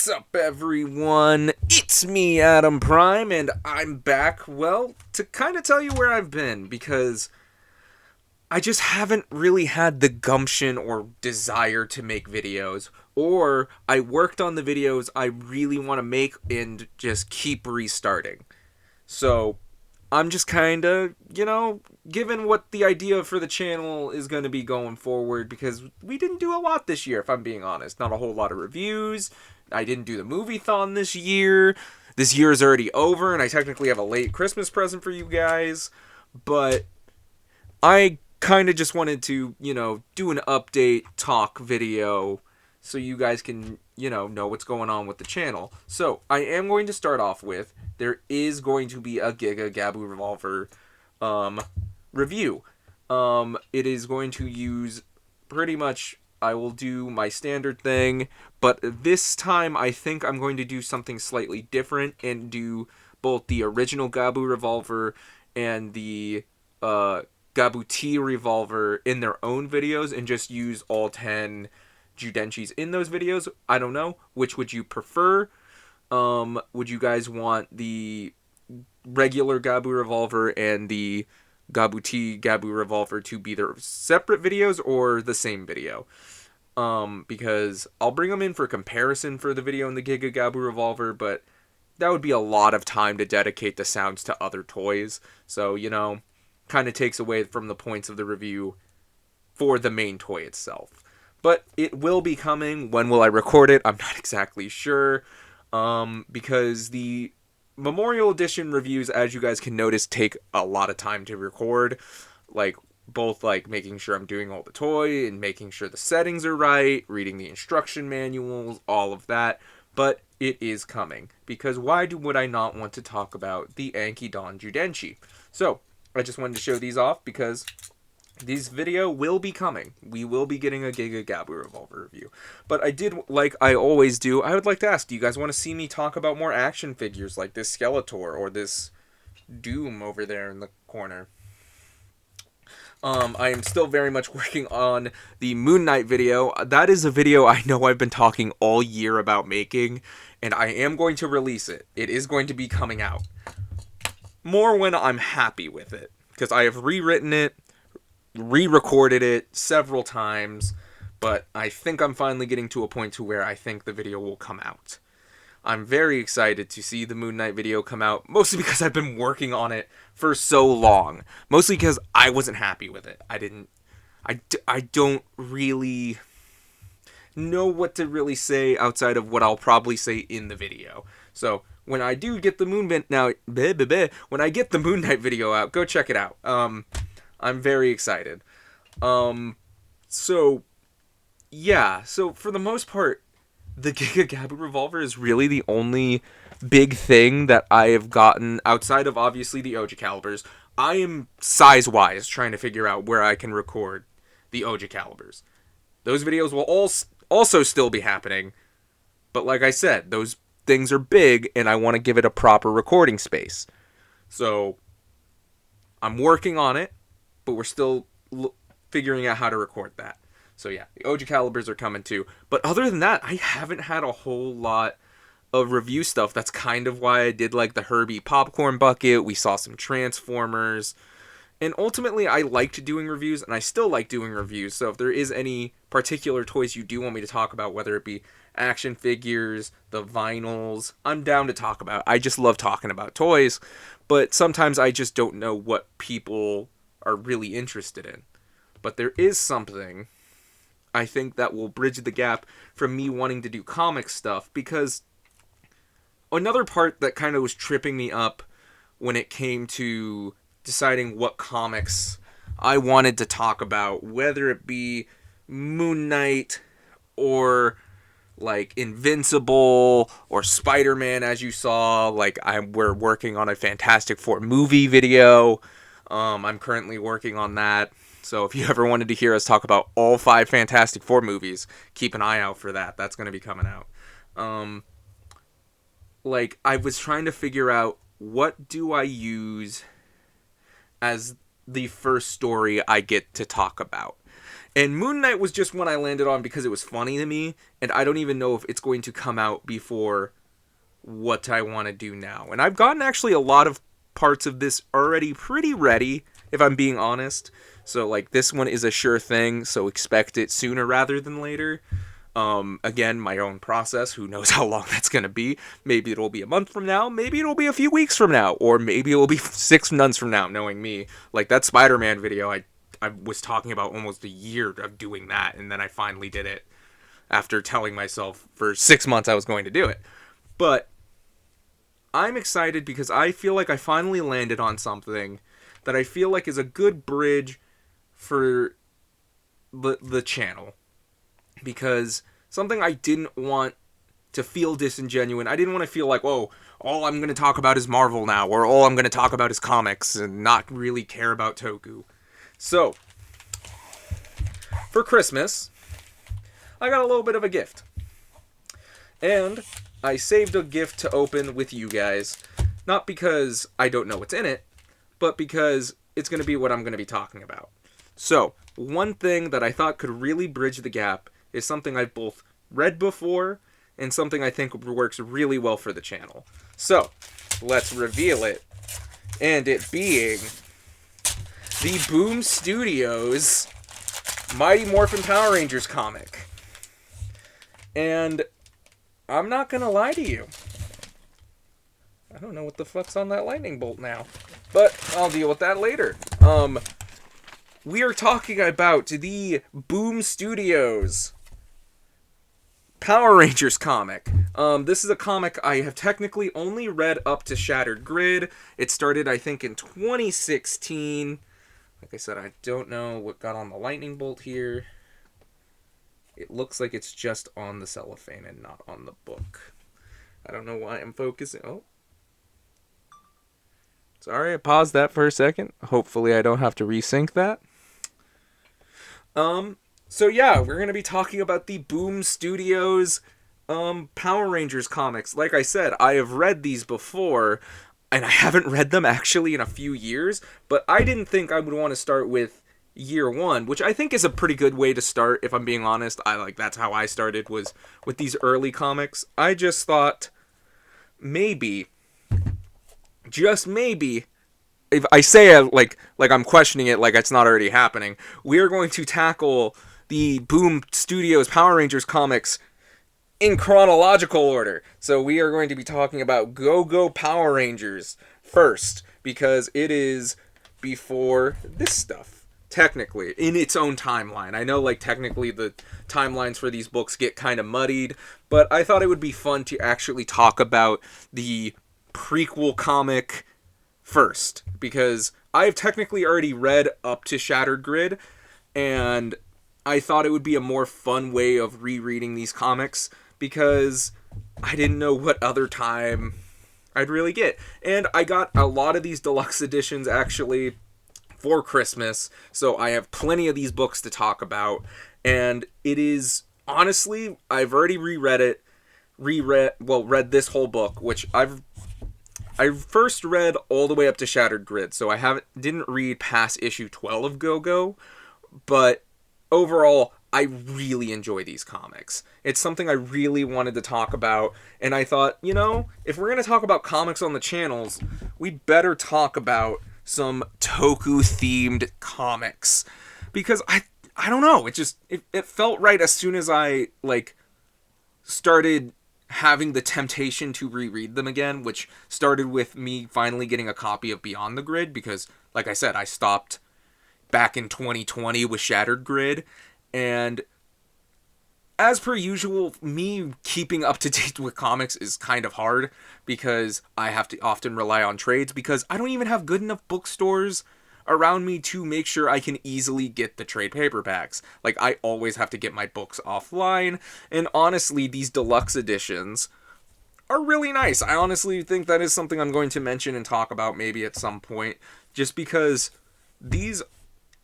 What's up, everyone? It's me, Adam Prime, and I'm back, well, to kind of tell you where I've been, because I just haven't really had the gumption or desire to make videos, or I worked on the videos I really want to make and just keep restarting. So, I'm just kind of, given what the idea for the channel is going to be going forward, because we didn't do a lot this year, if I'm being honest. Not a whole lot of reviews. I didn't do the movie-thon this year. This year is already over, and I technically have a late Christmas present for you guys. But I kind of just wanted to, do an update talk video so you guys can, know what's going on with the channel. So, I am going to start off with, there is going to be a Giga Gabu Revolver review. It is going to use pretty much, I will do my standard thing, but this time I think I'm going to do something slightly different and do both the original Gabu Revolver and the Gabu T Revolver in their own videos and just use all 10 Judenchis in those videos. I don't know. Which would you prefer? Would you guys want the regular Gabu Revolver and the Gabu T Gabu Revolver to be their separate videos or the same video? Because I'll bring them in for comparison for the video in the Giga Gabu Revolver, but that would be a lot of time to dedicate the sounds to other toys. So, kind of takes away from the points of the review for the main toy itself. But it will be coming. When will I record it? I'm not exactly sure. Because the Memorial Edition reviews, as you guys can notice, take a lot of time to record. Both making sure I'm doing all the toy and making sure the settings are right, reading the instruction manuals, all of that. But it is coming. Because why would I not want to talk about the Anki-Don Judenchi? So, I just wanted to show these off because this video will be coming. We will be getting a Giga Gabu Revolver review. But I did, like I always do, I would like to ask, do you guys want to see me talk about more action figures like this Skeletor or this Doom over there in the corner? I am still very much working on the Moon Knight video. That is a video I know I've been talking all year about making, and I am going to release it. It is going to be coming out. More when I'm happy with it, because I have rewritten it, re-recorded it several times, but I think I'm finally getting to a point to where I think the video will come out. I'm very excited to see the Moon Knight video come out, mostly because I've been working on it for so long. Mostly because I wasn't happy with it. I don't really know what to really say outside of what I'll probably say in the video. So, when I do get the when I get the Moon Knight video out, go check it out. I'm very excited. So for the most part, the Giga Gabu Revolver is really the only big thing that I have gotten outside of, obviously, the Oja Calibers. I am, size-wise, trying to figure out where I can record the Oja Calibers. Those videos will also still be happening, but like I said, those things are big, and I want to give it a proper recording space. So, I'm working on it, but we're still figuring out how to record that. So yeah, the Oja Calibers are coming too. But other than that, I haven't had a whole lot of review stuff. That's kind of why I did the Herbie Popcorn Bucket. We saw some Transformers. And ultimately, I liked doing reviews, and I still like doing reviews. So if there is any particular toys you do want me to talk about, whether it be action figures, the vinyls, I'm down to talk about. I just love talking about toys. But sometimes I just don't know what people are really interested in. But there is something I think that will bridge the gap from me wanting to do comic stuff, because another part that kind of was tripping me up when it came to deciding what comics I wanted to talk about, whether it be Moon Knight or Invincible or Spider-Man, as you saw. We're working on a Fantastic Four movie video. I'm currently working on that. So if you ever wanted to hear us talk about all 5 Fantastic Four movies, keep an eye out for that. That's going to be coming out. I was trying to figure out, what do I use as the first story I get to talk about? And Moon Knight was just one I landed on because it was funny to me, and I don't even know if it's going to come out before what I want to do now. And I've gotten actually a lot of parts of this already pretty ready, if I'm being honest. So, like, this one is a sure thing, so expect it sooner rather than later. Again, my own process. Who knows how long that's going to be. Maybe it'll be a month from now. Maybe it'll be a few weeks from now. Or maybe it'll be 6 months from now, knowing me. Like, that Spider-Man video, I was talking about almost a year of doing that, and then I finally did it after telling myself for 6 months I was going to do it. But I'm excited because I feel like I finally landed on something that I feel like is a good bridge for the channel. Because something I didn't want to feel disingenuous. I didn't want to feel like, oh, all I'm going to talk about is Marvel now, or all I'm going to talk about is comics, and not really care about Toku. So, for Christmas, I got a little bit of a gift. And I saved a gift to open with you guys. Not because I don't know what's in it, but because it's going to be what I'm going to be talking about. So, one thing that I thought could really bridge the gap is something I've both read before and something I think works really well for the channel. So, let's reveal it. And it being the Boom Studios Mighty Morphin Power Rangers comic. And I'm not gonna lie to you. I don't know what the fuck's on that lightning bolt now. But I'll deal with that later. We are talking about the Boom Studios Power Rangers comic. This is a comic I have technically only read up to Shattered Grid. It started, I think, in 2016. Like I said, I don't know what got on the lightning bolt here. It looks like it's just on the cellophane and not on the book. I don't know why I'm focusing. Oh. Sorry, I paused that for a second. Hopefully I don't have to resync that. So yeah, we're going to be talking about the Boom Studios Power Rangers comics. Like I said, I have read these before, and I haven't read them actually in a few years, but I didn't think I would want to start with year one, which I think is a pretty good way to start, if I'm being honest. That's how I started, was with these early comics. I just thought maybe, just maybe, if I say it like I'm questioning it, like it's not already happening, we are going to tackle the Boom Studios Power Rangers comics in chronological order. So we are going to be talking about Go-Go Power Rangers first, because it is before this stuff, technically, in its own timeline. I know, like, technically the timelines for these books get kind of muddied, but I thought it would be fun to actually talk about the prequel comic first, because I've technically already read up to Shattered Grid, and I thought it would be a more fun way of rereading these comics, because I didn't know what other time I'd really get. And I got a lot of these deluxe editions, actually, for Christmas, so I have plenty of these books to talk about, and it is, honestly, I've already read this whole book, which I first read all the way up to Shattered Grid, so I didn't read past issue 12 of Go-Go, but overall, I really enjoy these comics. It's something I really wanted to talk about, and I thought, you know, if we're going to talk about comics on the channels, we better talk about some Toku-themed comics. Because I don't know, it felt right as soon as I, like, started having the temptation to reread them again, which started with me finally getting a copy of Beyond the Grid, because, like I said, I stopped back in 2020 with Shattered Grid, and as per usual, me keeping up to date with comics is kind of hard, because I have to often rely on trades, because I don't even have good enough bookstores around me to make sure I can easily get the trade paperbacks. Like, I always have to get my books offline, and honestly, these deluxe editions are really nice. I honestly think that is something I'm going to mention and talk about maybe at some point, just because these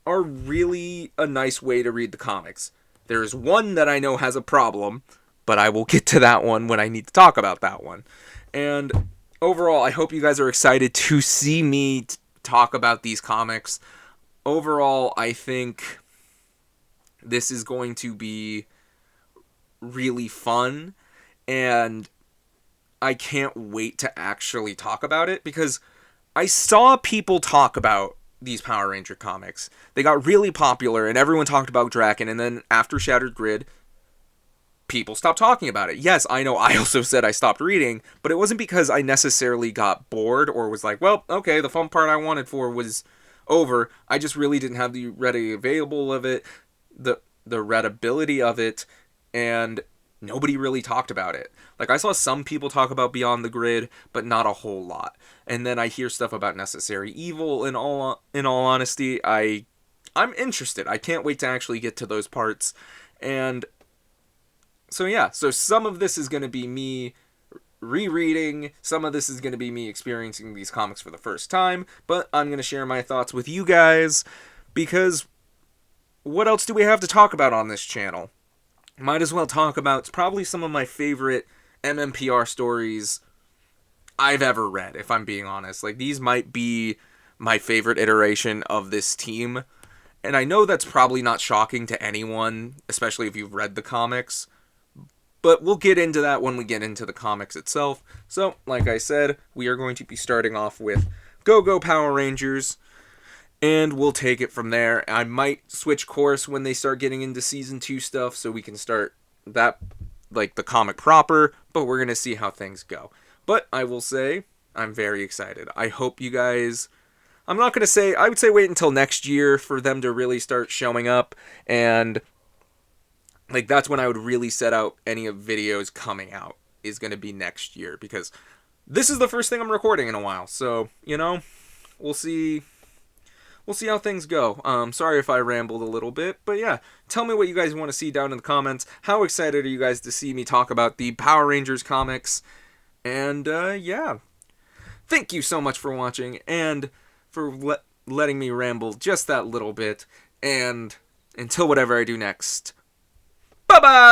are really a nice way to read the comics. There's one that I know has a problem, but I will get to that one when I need to talk about that one. And overall, I hope you guys are excited to see me talk about these comics. Overall, I think This is going to be really fun, and I can't wait to actually talk about it, because I saw people talk about these Power Ranger comics. They got really popular, and everyone talked about Draken, and then after Shattered Grid, people stopped talking about it. Yes, I know I also said I stopped reading, but it wasn't because I necessarily got bored or was like, well, okay, the fun part I wanted for was over. I just really didn't have the ready available of it, the readability of it, and nobody really talked about it. Like, I saw some people talk about Beyond the Grid, but not a whole lot. And then I hear stuff about Necessary Evil. In all honesty, I'm interested. I can't wait to actually get to those parts. And so yeah, so some of this is going to be me rereading, some of this is going to be me experiencing these comics for the first time, but I'm going to share my thoughts with you guys, because what else do we have to talk about on this channel? Might as well talk about probably some of my favorite MMPR stories I've ever read, if I'm being honest. Like, these might be my favorite iteration of this team, and I know that's probably not shocking to anyone, especially if you've read the comics, but we'll get into that when we get into the comics itself. So, like I said, we are going to be starting off with Go-Go Power Rangers, and we'll take it from there. I might switch course when they start getting into Season 2 stuff, so we can start that, like, the comic proper, but we're going to see how things go. But I will say, I'm very excited. I hope you guys... I'm not going to say... I would say wait until next year for them to really start showing up, and... like, that's when I would really set out any of videos coming out, is going to be next year, because this is the first thing I'm recording in a while, so, you know, we'll see how things go. Sorry if I rambled a little bit, but yeah, tell me what you guys want to see down in the comments. How excited are you guys to see me talk about the Power Rangers comics? And, yeah. Thank you so much for watching, and for letting me ramble just that little bit, and until whatever I do next, bye-bye!